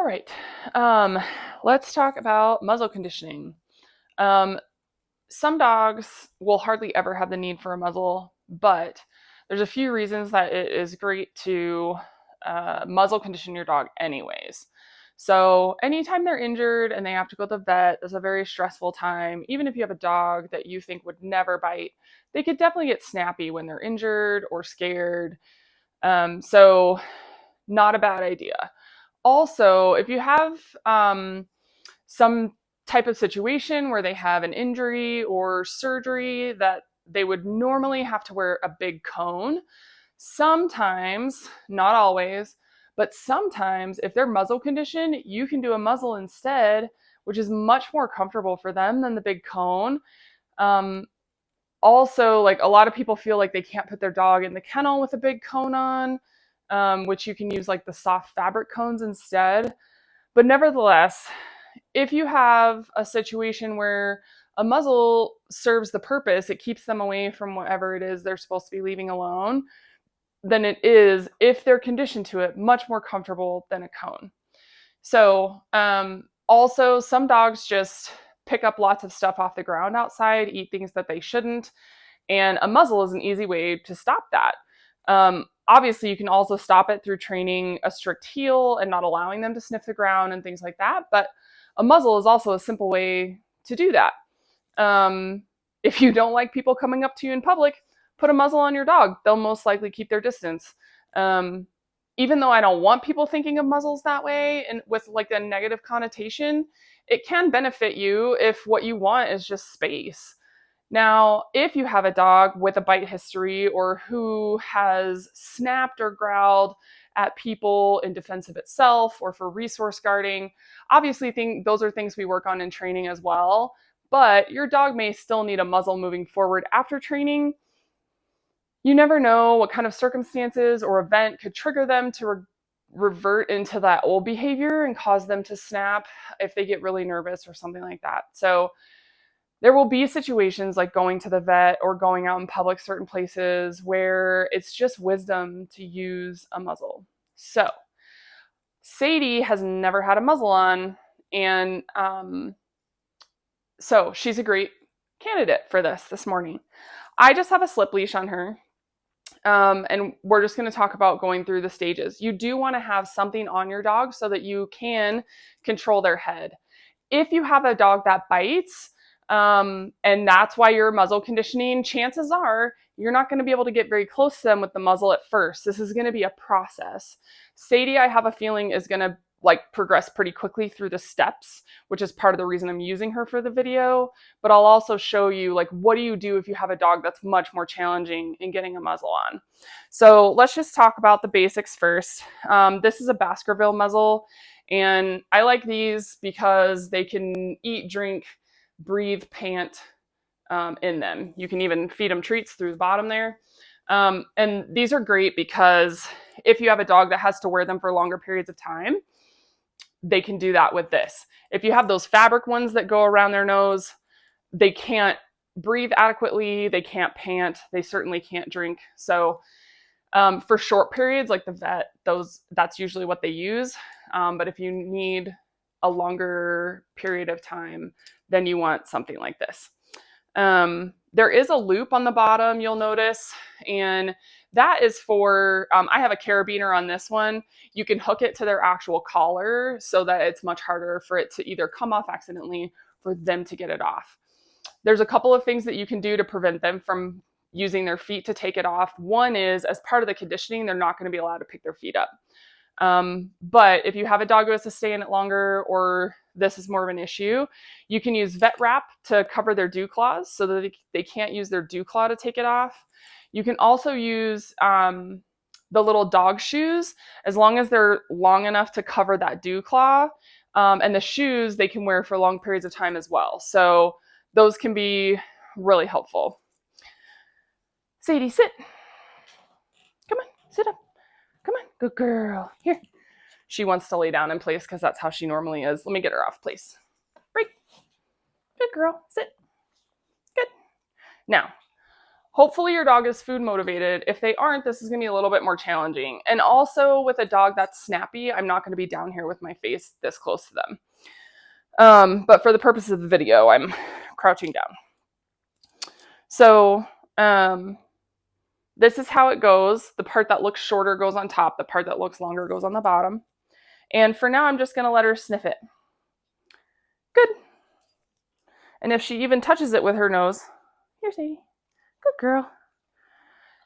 All right, let's talk about muzzle conditioning. Um, some dogs will hardly ever have the need for a muzzle, but there's a few reasons that it is great to muzzle condition your dog anyways. So anytime they're injured and they have to go to the vet, it's a very stressful time. Even if you have a dog that you think would never bite, they could definitely get snappy when they're injured or scared. So not a bad idea. Also, if you have some type of situation where they have an injury or surgery that they would normally have to wear a big cone, sometimes, not always, but sometimes if they're muzzle conditioned, you can do a muzzle instead, which is much more comfortable for them than the big cone. Um, Also, like a lot of people feel like they can't put their dog in the kennel with a big cone on, which you can use like the soft fabric cones instead. But nevertheless, if you have a situation where a muzzle serves the purpose, it keeps them away from whatever it is they're supposed to be leaving alone, then it is, if they're conditioned to it, much more comfortable than a cone. So, also, some dogs just pick up lots of stuff off the ground outside, eat things that they shouldn't, and a muzzle is an easy way to stop that. Obviously, you can also stop it through training a strict heel and not allowing them to sniff the ground and things like that. But a muzzle is also a simple way to do that. If you don't like people coming up to you in public, put a muzzle on your dog. They'll most likely keep their distance. Even though I don't want people thinking of muzzles that way and with like a negative connotation, it can benefit you if what you want is just space. Now, if you have a dog with a bite history or who has snapped or growled at people in defense of itself or for resource guarding, obviously those are things we work on in training as well. But your dog may still need a muzzle moving forward after training. You never know what kind of circumstances or event could trigger them to revert into that old behavior and cause them to snap if they get really nervous or something like that. So there will be situations like going to the vet or going out in public, certain places where it's just wisdom to use a muzzle. So Sadie has never had a muzzle on, and so she's a great candidate for this morning. I just have a slip leash on her. And we're just going to talk about going through the stages. You do want to have something on your dog so that you can control their head. If you have a dog that bites, and that's why you're muzzle conditioning, chances are you're not going to be able to get very close to them with the muzzle at first. This is going to be a process. Sadie, I have a feeling, is going to progress pretty quickly through the steps, which is part of the reason I'm using her for the video. But I'll also show you what do you do if you have a dog that's much more challenging in getting a muzzle on. So let's just talk about the basics first. This is a Baskerville muzzle, and I like these because they can eat, drink, breathe, pant in them. You can even feed them treats through the bottom there. And these are great because if you have a dog that has to wear them for longer periods of time, they can do that with this. If you have those fabric ones that go around their nose, they can't breathe adequately, they can't pant, they certainly can't drink. So for short periods like the vet, that's usually what they use. But if you need a longer period of time, then you want something like this. There is a loop on the bottom, you'll notice, and that is for, I have a carabiner on this one. You can hook it to their actual collar so that it's much harder for it to either come off accidentally or for them to get it off. There's a couple of things that you can do to prevent them from using their feet to take it off. One is, as part of the conditioning, they're not going to be allowed to pick their feet up. But if you have a dog who has to stay in it longer, or this is more of an issue, you can use vet wrap to cover their dew claws so that they can't use their dew claw to take it off. You can also use the little dog shoes, as long as they're long enough to cover that dew claw. And the shoes they can wear for long periods of time as well. So those can be really helpful. Sadie, sit. Come on, sit up. Come on, good girl. Here. She wants to lay down in place because that's how she normally is. Let me get her off place. Break. Good girl. Sit. Good. Now, Hopefully your dog is food motivated. If they aren't, this is going to be a little bit more challenging. And also with a dog that's snappy, I'm not going to be down here with my face this close to them. But for the purpose of the video, I'm crouching down. So this is how it goes. The part that looks shorter goes on top. The part that looks longer goes on the bottom. And for now, I'm just going to let her sniff it. Good. And if she even touches it with her nose, here, Sadie. Good girl.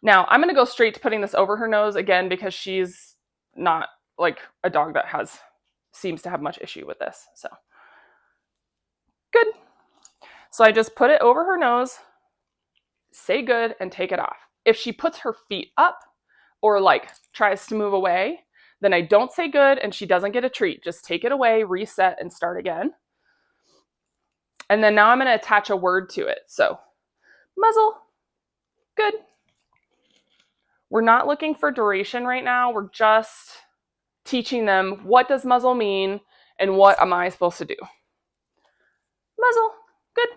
Now, I'm going to go straight to putting this over her nose again because she's not like a dog that seems to have much issue with this. So, good. So I just put it over her nose, say good, and take it off. If she puts her feet up or like tries to move away, then I don't say good and she doesn't get a treat. Just take it away, reset, and start again. And then now I'm going to attach a word to it. So, muzzle, good. We're not looking for duration right now. We're just teaching them what does muzzle mean and what am I supposed to do. Muzzle, good.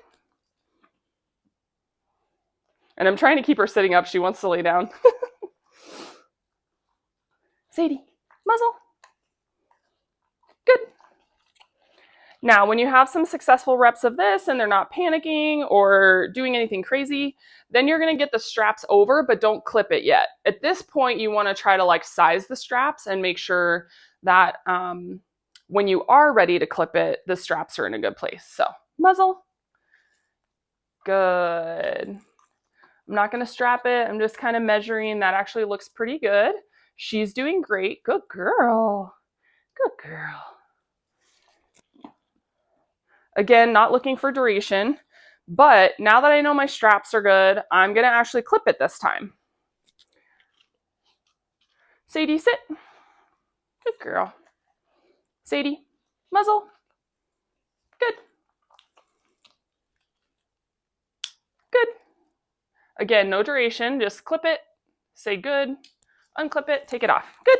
And I'm trying to keep her sitting up. She wants to lay down. Sadie, muzzle, good. Now, when you have some successful reps of this and they're not panicking or doing anything crazy, then you're going to get the straps over, but don't clip it yet. At this point, you want to try to like size the straps and make sure that when you are ready to clip it, the straps are in a good place. So, muzzle, good. I'm not going to strap it. I'm just kind of measuring. That actually looks pretty good. She's doing great. Good girl. Good girl. Again, not looking for duration, but now that I know my straps are good, I'm going to actually clip it this time. Sadie, sit. Good girl. Sadie, muzzle. Good. Good. Again, no duration, just clip it, say good, unclip it, take it off. Good.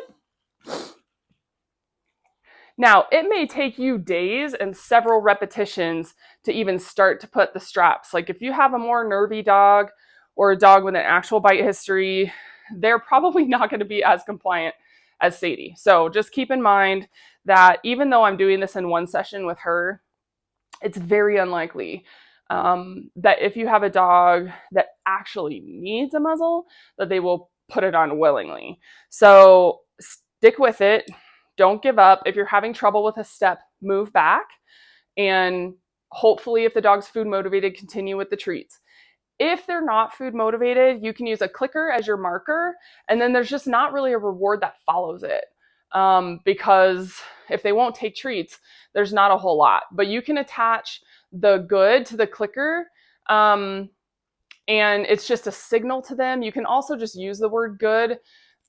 Now, it may take you days and several repetitions to even start to put the straps. Like if you have a more nervy dog or a dog with an actual bite history, they're probably not going to be as compliant as Sadie. So just keep in mind that even though I'm doing this in one session with her, it's very unlikely that if you have a dog that actually needs a muzzle, that they will put it on willingly. So stick with it. Don't give up. If you're having trouble with a step, move back. And hopefully if the dog's food motivated, continue with the treats. If they're not food motivated, you can use a clicker as your marker. And then there's just not really a reward that follows it. Because if they won't take treats, there's not a whole lot. But you can attach the good to the clicker. And it's just a signal to them. You can also just use the word good,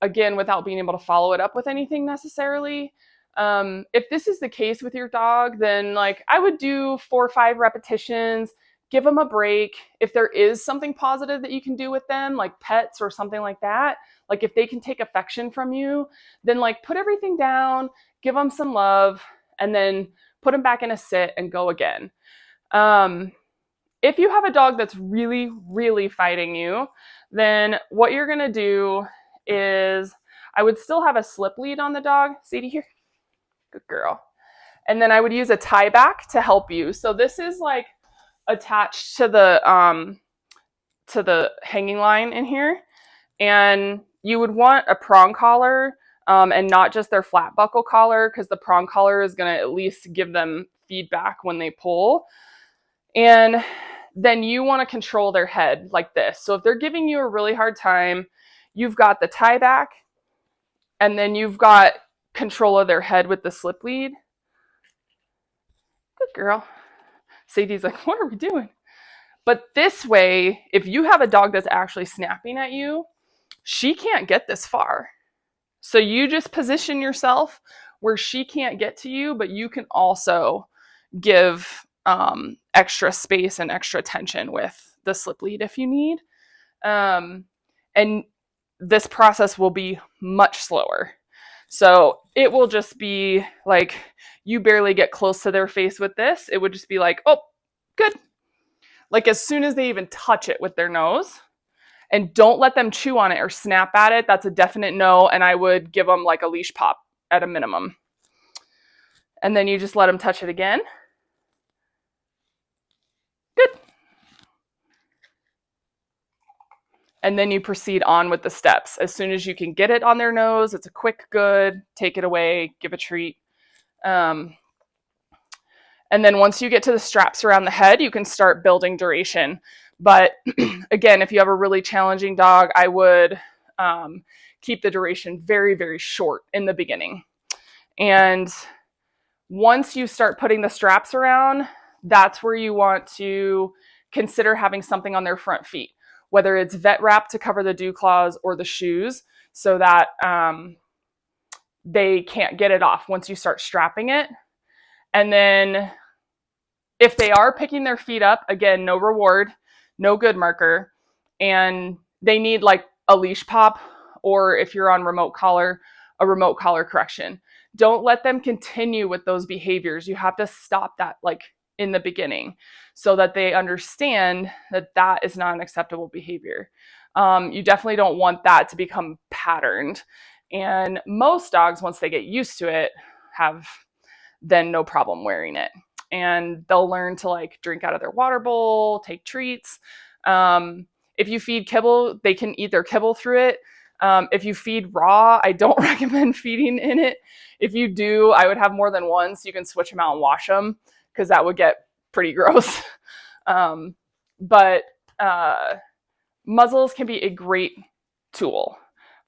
again, without being able to follow it up with anything necessarily. If this is the case with your dog, then like I would do 4 or 5 repetitions, give them a break. If there is something positive that you can do with them, like pets or something like that, like if they can take affection from you, then like put everything down, give them some love, and then put them back in a sit and go again. If you have a dog that's really, really fighting you, then what you're going to do is I would still have a slip lead on the dog. Sadie, here. Good girl. And then I would use a tie back to help you. So this is like attached to the hanging line in here. And you would want a prong collar and not just their flat buckle collar, because the prong collar is going to at least give them feedback when they pull. And then you want to control their head like this. So if they're giving you a really hard time, you've got the tie back, and then you've got control of their head with the slip lead. Good girl. Sadie's like, what are we doing? But this way, if you have a dog that's actually snapping at you, she can't get this far. So you just position yourself where she can't get to you, but you can also give extra space and extra tension with the slip lead if you need. And this process will be much slower. So it will just be like you barely get close to their face with this. It would just be like, oh, good. Like as soon as they even touch it with their nose, And don't let them chew on it or snap at it. That's a definite no. And I would give them like a leash pop at a minimum. And then you just let them touch it again. Good. And then you proceed on with the steps. As soon as you can get it on their nose, it's a quick good, take it away, give a treat. And then once you get to the straps around the head, you can start building duration. But again, if you have a really challenging dog, I would keep the duration very, very short in the beginning. And once you start putting the straps around, that's where you want to consider having something on their front feet, whether it's vet wrap to cover the dew claws or the shoes, so that they can't get it off once you start strapping it. And then if they are picking their feet up, again, no reward, no good marker, and they need like a leash pop, or if you're on remote collar, a remote collar correction. Don't let them continue with those behaviors. You have to stop that like in the beginning so that they understand that that is not an acceptable behavior. You definitely don't want that to become patterned. And most dogs, once they get used to it, have then no problem wearing it. And they'll learn to like drink out of their water bowl, take treats. If you feed kibble, they can eat their kibble through it. If you feed raw, I don't recommend feeding in it. If you do, I would have more than one so you can switch them out and wash them, because that would get pretty gross. But muzzles can be a great tool.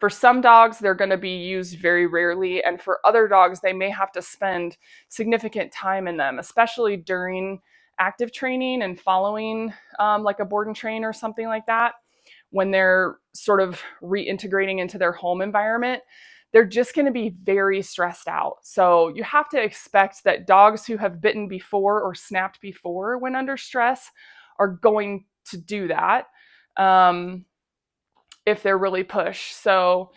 For some dogs, they're going to be used very rarely, and for other dogs, they may have to spend significant time in them, especially during active training and following like a board and train or something like that. When they're sort of reintegrating into their home environment, they're just going to be very stressed out. So you have to expect that dogs who have bitten before or snapped before when under stress are going to do that if they're really pushed. So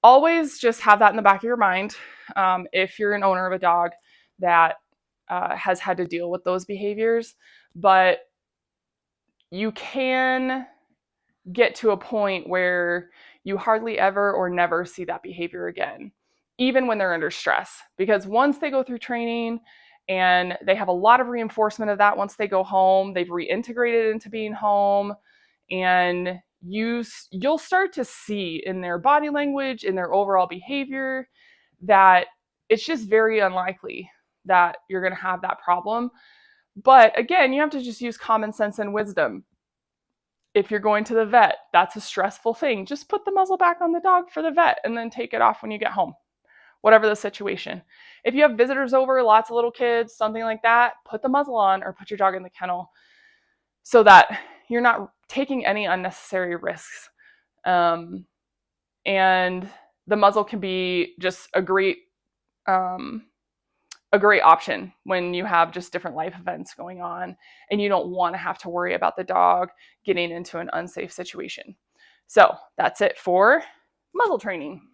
always just have that in the back of your mind if you're an owner of a dog that has had to deal with those behaviors. But you can get to a point where you hardly ever or never see that behavior again, even when they're under stress. Because once they go through training and they have a lot of reinforcement of that, once they go home, they've reintegrated into being home, and you'll start to see in their body language, in their overall behavior, that it's just very unlikely that you're going to have that problem. But again, you have to just use common sense and wisdom. If you're going to the vet, that's a stressful thing. Just put the muzzle back on the dog for the vet and then take it off when you get home, whatever the situation. If you have visitors over, lots of little kids, something like that, put the muzzle on or put your dog in the kennel so that you're not taking any unnecessary risks. And the muzzle can be just a great option when you have just different life events going on and you don't want to have to worry about the dog getting into an unsafe situation. So that's it for muzzle training.